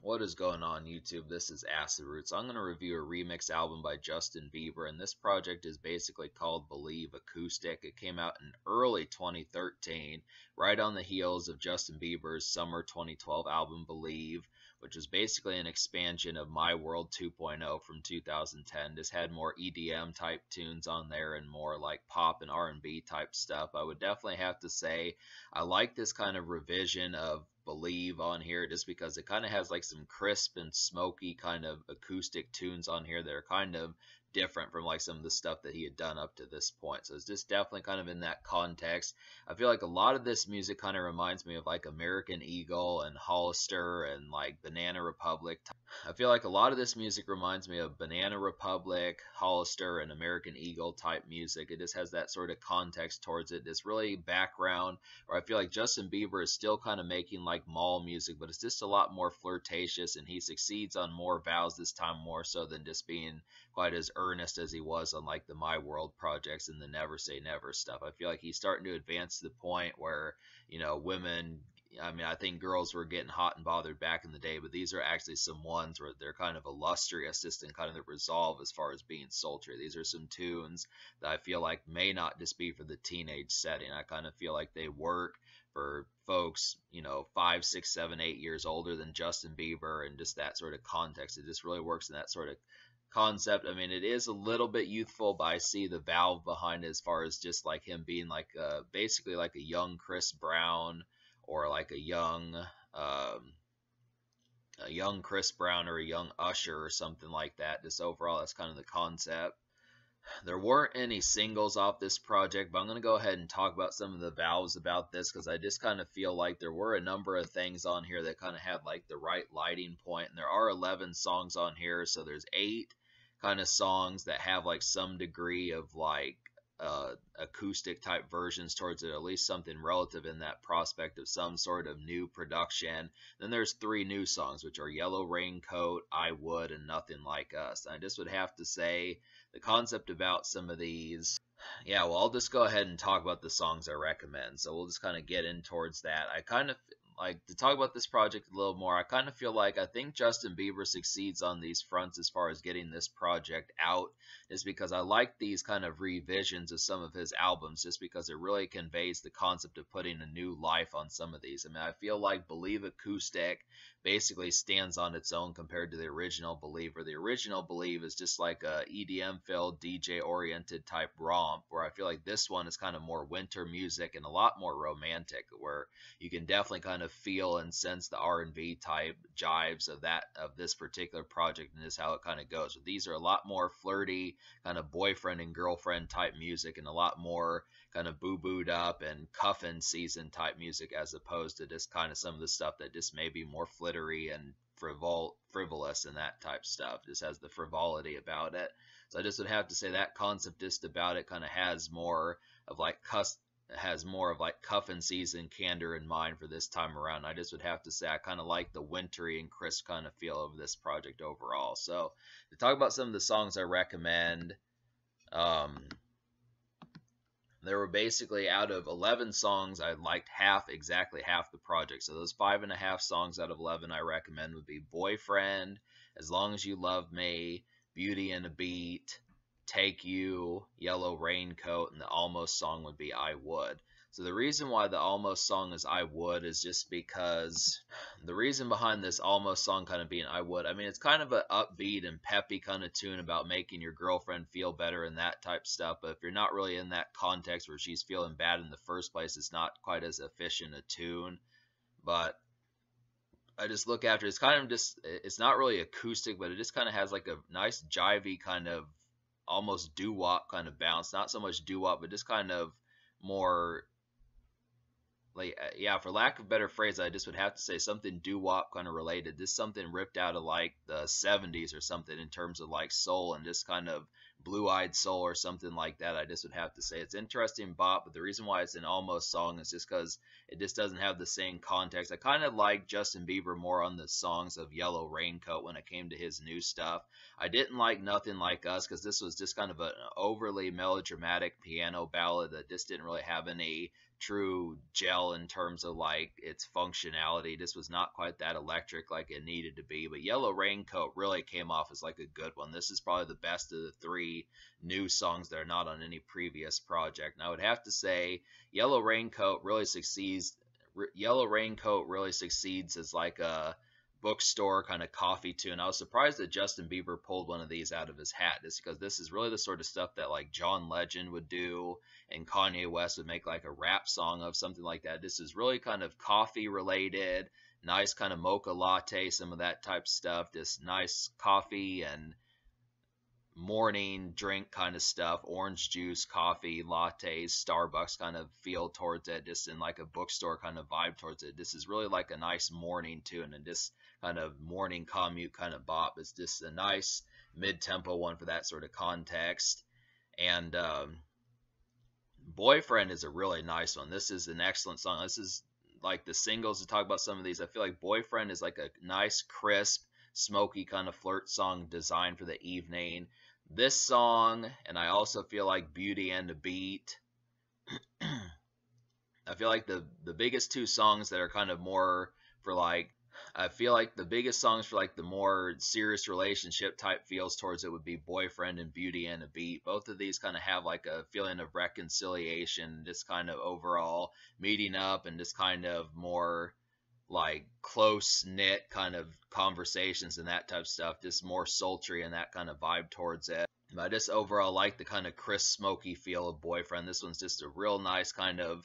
What is going on YouTube? This is Acid Roots. I'm going to review a remix album by Justin Bieber, and this project is basically called Believe Acoustic. It came out in early 2013, right on the heels of Justin Bieber's summer 2012 album Believe, which was basically an expansion of My World 2.0 from 2010. This had more EDM type tunes on there and more like pop and R&B type stuff. I would definitely have to say I like this kind of revision of Believe on here just because it kind of has like some crisp and smoky kind of acoustic tunes on here that are kind of different from like some of the stuff that he had done up to this point. So it's just definitely kind of in that context. I feel like a lot of this music kind of reminds me of like American Eagle and Hollister and like Banana Republic. I feel like a lot of this music reminds me of Banana Republic, Hollister, and American Eagle type music. It just has that sort of context towards it. This really background, or I feel like Justin Bieber is still kind of making like mall music, but it's just a lot more flirtatious, and he succeeds on more vows this time more so than just being quite as earnest as he was on like the My World projects and the Never Say Never stuff. I feel like he's starting to advance to the point where, women, I mean, I think girls were getting hot and bothered back in the day, but these are actually some ones where they're kind of illustrious just in kind of the resolve as far as being sultry. These are some tunes that I feel like may not just be for the teenage setting. I kind of feel like they work for folks, 5, 6, 7, 8 years older than Justin Bieber, and just that sort of context. It just really works in that sort of concept. I mean, it is a little bit youthful, but I see the valve behind it as far as just like him being like basically like a young Chris Brown or like a young Chris Brown or a young Usher or something like that. Just overall, that's kind of the concept. There weren't any singles off this project, but I'm going to go ahead and talk about some of the valves about this because I just kind of feel like there were a number of things on here that kind of had like the right lighting point, and there are 11 songs on here, so there's 8 kind of songs that have like some degree of like acoustic type versions towards it, at least something relative in that prospect of some sort of new production. Then there's 3 new songs, which are Yellow Raincoat, I Would, and Nothing Like Us. And I just would have to say the concept about some of these. Yeah, well, I'll just go ahead and talk about the songs I recommend. So we'll just kind of get in towards that. I kind of like to talk about this project a little more. I kind of feel like I think Justin Bieber succeeds on these fronts as far as getting this project out, is because I like these kind of revisions of some of his albums just because it really conveys the concept of putting a new life on some of these. I mean, I feel like Believe Acoustic basically stands on its own compared to the original Believe, or the original Believe is just like a EDM filled DJ oriented type romp, where I feel like this one is kind of more winter music and a lot more romantic, where you can definitely kind of feel and sense the R&B type jives of this particular project, and this is how it kind of goes. But these are a lot more flirty, kind of boyfriend and girlfriend type music, and a lot more kind of boo-booed up and cuffin season type music, as opposed to just kind of some of the stuff that just may be more flittery and frivolous and that type stuff. Just has the frivolity about it. So I just would have to say that concept just about it kind of has more of like cuffin season candor in mind for this time around. I just would have to say I kind of like the wintry and crisp kind of feel of this project overall. So to talk about some of the songs I recommend, there were basically, out of 11 songs, I liked exactly half the project. So those 5.5 songs out of 11 I recommend would be Boyfriend, As Long As You Love Me, Beauty and a Beat, Take You, Yellow Raincoat, and the Almost song would be I Would. So the reason why the Almost song is I Would is just because the reason behind this Almost song kind of being I Would, I mean, it's kind of an upbeat and peppy kind of tune about making your girlfriend feel better and that type stuff. But if you're not really in that context where she's feeling bad in the first place, it's not quite as efficient a tune. But I just look after it's kind of just, it's not really acoustic, but it just kind of has like a nice jivey kind of almost doo-wop kind of bounce. Not so much doo-wop, but just kind of more like, yeah, for lack of a better phrase, I just would have to say something doo-wop kind of related. This something ripped out of like the 70s or something in terms of like soul and just kind of blue-eyed soul or something like that. I just would have to say it's interesting bop, but the reason why it's an Almost song is just because it just doesn't have the same context. I kind of like Justin Bieber more on the songs of Yellow Raincoat when it came to his new stuff. I didn't like Nothing Like Us because this was just kind of an overly melodramatic piano ballad that just didn't really have any true gel in terms of like its functionality. This was not quite that electric like it needed to be, but Yellow Raincoat really came off as like a good one. This is probably the best of the three new songs that are not on any previous project. And I would have to say Yellow Raincoat really succeeds. Yellow Raincoat really succeeds as like a bookstore kind of coffee tune. I was surprised that Justin Bieber pulled one of these out of his hat, just because this is really the sort of stuff that like John Legend would do and Kanye West would make like a rap song of, something like that. This is really kind of coffee related, nice kind of mocha latte, some of that type stuff, just nice coffee and morning drink kind of stuff, orange juice, coffee, lattes, Starbucks kind of feel towards it, just in like a bookstore kind of vibe towards it. This is really like a nice morning tune and just kind of morning commute kind of bop. It's just a nice mid-tempo one for that sort of context. And Boyfriend is a really nice one. This is an excellent song. This is like the singles to talk about some of these. I feel like Boyfriend is like a nice, crisp, smoky kind of flirt song designed for the evening. This song, and I also feel like Beauty and the Beat. I feel like the biggest two songs that are kind of more for like, I feel like the biggest songs for like the more serious relationship type feels towards it would be Boyfriend and Beauty and a Beat. Both of these kind of have like a feeling of reconciliation, just kind of overall meeting up and just kind of more like close knit kind of conversations and that type of stuff, just more sultry and that kind of vibe towards it. But I just overall like the kind of crisp, smoky feel of Boyfriend. This one's just a real nice kind of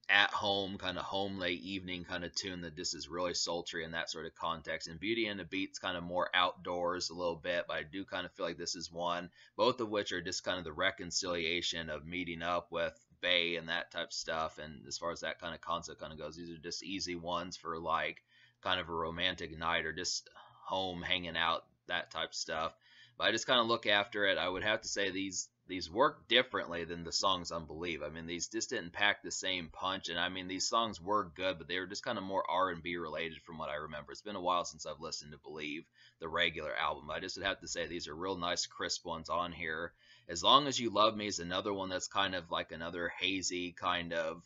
at home, kind of homely evening kind of tune that just is really sultry in that sort of context. And Beauty and the Beat's kind of more outdoors a little bit, but I do kind of feel like this is one, both of which are just kind of the reconciliation of meeting up with Bay and that type of stuff. And as far as that kind of concept kind of goes, these are just easy ones for like kind of a romantic night or just home hanging out, that type of stuff. But I just kind of look after it. I would have to say these work differently than the songs on Believe. I mean, these just didn't pack the same punch, and I mean, these songs were good, but they were just kind of more R&B related from what I remember. It's been a while since I've listened to Believe, the regular album. I just would have to say these are real nice, crisp ones on here. As Long As You Love Me is another one that's kind of like another hazy kind of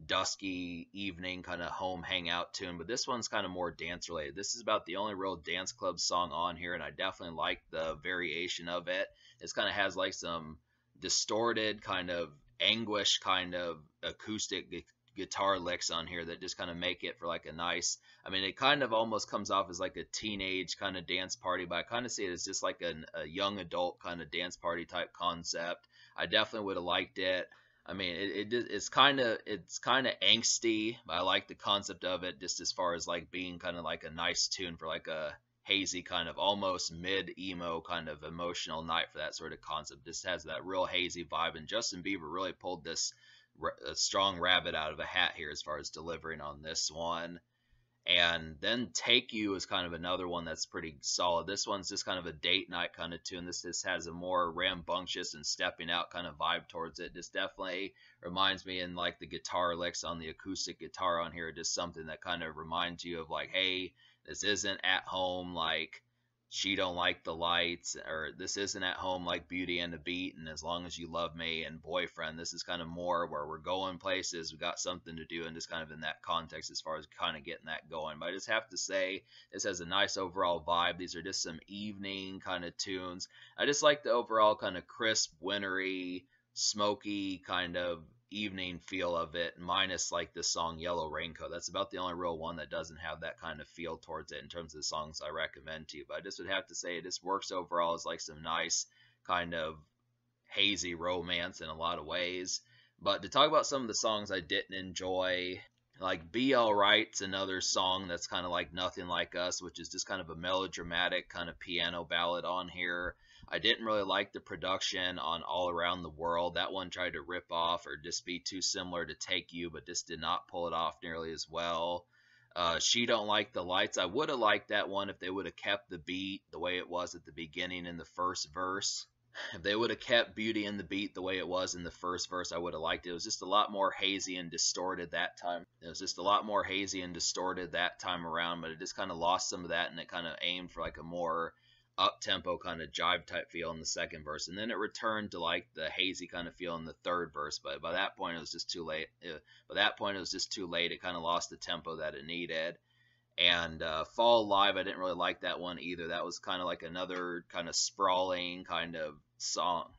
dusky evening kind of home hangout tune, but this one's kind of more dance related. This is about the only real dance club song on here, and I definitely like the variation of it. It kind of has like some distorted kind of anguish kind of acoustic guitar licks on here that just kind of make it for like a nice, I mean, it kind of almost comes off as like a teenage kind of dance party, but I kind of see it as just like a young adult kind of dance party type concept. I definitely would have liked it. I mean, it's kind of angsty, but I like the concept of it just as far as like being kind of like a nice tune for like a hazy kind of almost mid emo kind of emotional night for that sort of concept. Just has that real hazy vibe, and Justin Bieber really pulled this strong rabbit out of a hat here as far as delivering on this one. And then Take You is kind of another one that's pretty solid. This one's just kind of a date night kind of tune. This just has a more rambunctious and stepping out kind of vibe towards it. This definitely reminds me, in like the guitar licks on the acoustic guitar on here, just something that kind of reminds you of like, hey, this isn't at home like She Don't Like the Lights, or this isn't at home like Beauty and the Beat and As Long As You Love Me and Boyfriend. This is kind of more where we're going places, we got something to do, and just kind of in that context as far as kind of getting that going. But I just have to say this has a nice overall vibe. These are just some evening kind of tunes. I just like the overall kind of crisp, wintry, smoky kind of evening feel of it, minus like the song Yellow Raincoat. That's about the only real one that doesn't have that kind of feel towards it in terms of the songs I recommend to you. But I just would have to say this works overall as like some nice kind of hazy romance in a lot of ways. But to talk about some of the songs I didn't enjoy, like Be Alright's another song that's kind of like Nothing Like Us, which is just kind of a melodramatic kind of piano ballad on here. I didn't really like the production on All Around the World. That one tried to rip off or just be too similar to Take You, but just did not pull it off nearly as well. She Don't Like the Lights. I would have liked that one if they would have kept the beat the way it was at the beginning in the first verse. If they would have kept Beauty and the Beat the way it was in the first verse, I would have liked it. It was just a lot more hazy and distorted that time. It was just a lot more hazy and distorted that time around, but it just kind of lost some of that, and it kind of aimed for like a more up tempo kind of jive type feel in the second verse, and then it returned to like the hazy kind of feel in the third verse. But by that point, it was just too late. By that point, it was just too late. It kind of lost the tempo that it needed. And Fall Alive, I didn't really like that one either. That was kind of like another kind of sprawling kind of song.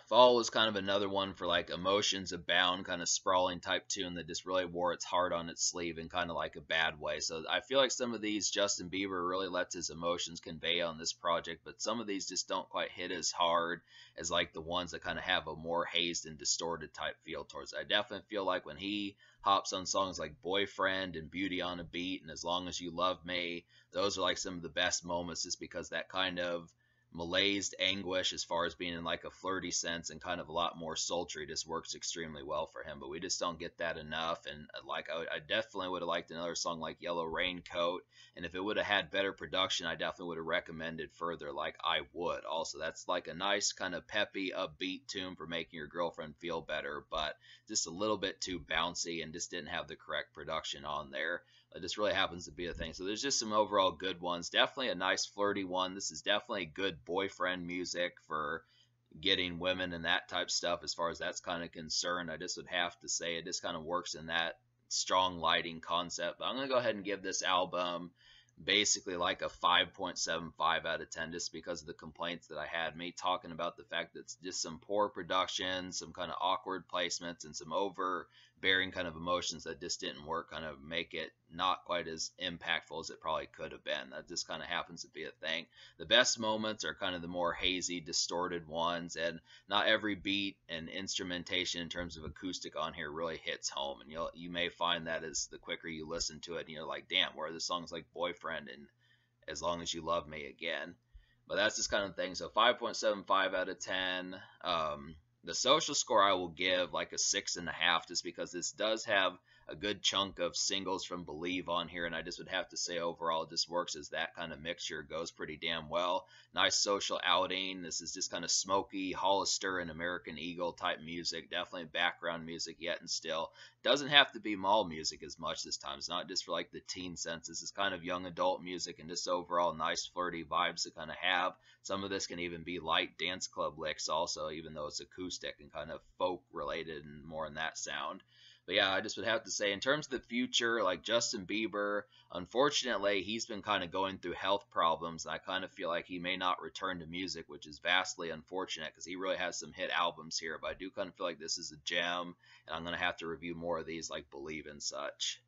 Fall was kind of another one for like emotions abound, kind of sprawling type tune that just really wore its heart on its sleeve in kind of like a bad way. So I feel like some of these Justin Bieber really lets his emotions convey on this project, but some of these just don't quite hit as hard as like the ones that kind of have a more hazed and distorted type feel towards it. I definitely feel like when he hops on songs like Boyfriend and Beauty on a Beat and As Long as You Love Me, those are like some of the best moments just because that kind of malaised anguish as far as being in like a flirty sense and kind of a lot more sultry just works extremely well for him, but we just don't get that enough. And like I definitely would have liked another song like Yellow Raincoat, and if it would have had better production, I definitely would have recommended Further like I would also. That's like a nice kind of peppy upbeat tune for making your girlfriend feel better, but just a little bit too bouncy and just didn't have the correct production on there. It just really happens to be a thing. So there's just some overall good ones. Definitely a nice flirty one. This is definitely good boyfriend music for getting women and that type stuff as far as that's kind of concerned. I just would have to say it just kind of works in that strong lighting concept. But I'm going to go ahead and give this album basically like a 5.75 out of 10 just because of the complaints that I had. Me talking about the fact that it's just some poor production, some kind of awkward placements, and some overbearing kind of emotions that just didn't work, kind of make it not quite as impactful as it probably could have been. That just kind of happens to be a thing. The best moments are kind of the more hazy, distorted ones, and not every beat and instrumentation in terms of acoustic on here really hits home. And you may find that as the quicker you listen to it, and you're like, damn, where are the songs like Boyfriend and As Long as You Love Me again? But that's just kind of thing. So 5.75 out of 10. The social score I will give like a 6.5, just because this does have a good chunk of singles from Believe on here, and I just would have to say overall it just works as that kind of mixture goes pretty damn well. Nice social outing. This is just kind of smoky Hollister and American Eagle type music, definitely background music yet and still. Doesn't have to be mall music as much this time. It's not just for like the teen sense. This is kind of young adult music and just overall nice flirty vibes to kind of have. Some of this can even be light dance club licks also, even though it's acoustic and kind of folk related and more in that sound. But yeah, I just would have to say, in terms of the future, like Justin Bieber, unfortunately, he's been kind of going through health problems. And I kind of feel like he may not return to music, which is vastly unfortunate because he really has some hit albums here. But I do kind of feel like this is a gem, and I'm going to have to review more of these, like Believe and such.